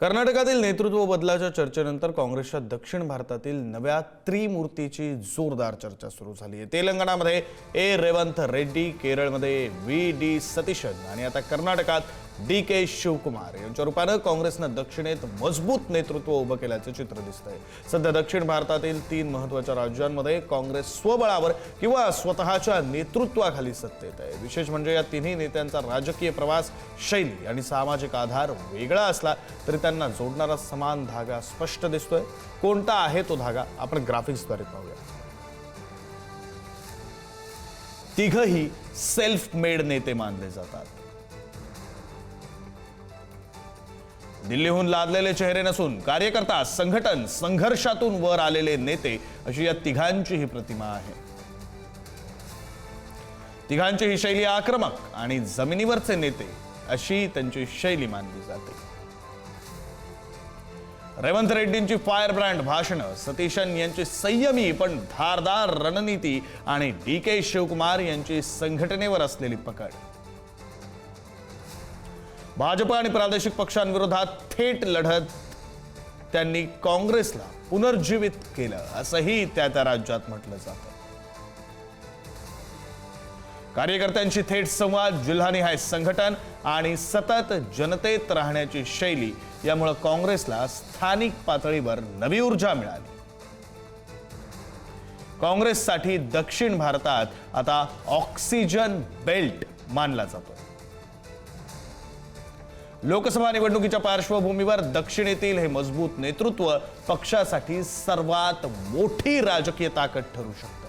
कर्नाटकातील नेतृत्व बदलाच्या चर्चेनंतर काँग्रेसच्या दक्षिण भारतातील नव्या त्रिमूर्तीची जोरदार चर्चा सुरू झाली आहे। तेलंगणामध्ये रेवंत रेड्डी, केरळमध्ये डी सतीशन आणि आता कर्नाटकात के शिवकुमार यांच्या रूपाने काँग्रेसने दक्षिणेत मजबूत नेतृत्व उभं केल्याचे चित्र दिसतंय। सध्या दक्षिण भारतातील 3 महत्त्वाच्या राज्यांमध्ये काँग्रेस स्वबळावर किंवा स्वतःच्या नेतृत्वाखाली सत्तेत आहे। विशेष म्हणजे या तिन्ही नेत्यांचा राजकीय प्रवास, शैली आणि सामाजिक आधार वेगळा असला तरी त्यांना जोडणारा समान धागा स्पष्ट दिसतोय। कोणता आहे तो धागा आपण ग्राफिक्सद्वारे पाहूया। तिघही सेल्फ मेड नेते मानले जातात। दिल्लीहून लादलेले चेहरे नसून कार्यकर्ता, संघटन, संघर्षातून वर आलेले नेते अशी या तिघांची ही प्रतिमा आहे। तिघांची ही शैली आक्रमक आणि जमिनीवरचे नेते अशी त्यांची शैली मानली जाते। रेवंत रेड्डींची फायर ब्रँड भाषणं, सतीशन यांची संयमी पण धारदार रणनीती आणि के शिवकुमार यांची संघटनेवर असलेली पकड। भाजप आणि प्रादेशिक पक्षांविरोधात थेट लढत त्यांनी काँग्रेसला पुनर्जीवित केलं असंही त्या राज्यात म्हटलं जातं। कार्यकर्त्यांशी थेट संवाद, जिल्हानिहाय संघटन आणि सतत जनतेत राहण्याची शैली यामुळे काँग्रेसला स्थानिक पातळीवर नवी ऊर्जा मिळाली। काँग्रेससाठी दक्षिण भारतात आता ऑक्सिजन बेल्ट मानला जातो। लोकसभा निवडणुकीच्या पार्श्वभूमीवर दक्षिणेतील हे मजबूत नेतृत्व पक्षासाठी सर्वात मोठी राजकीय ताकद ठरू शकते।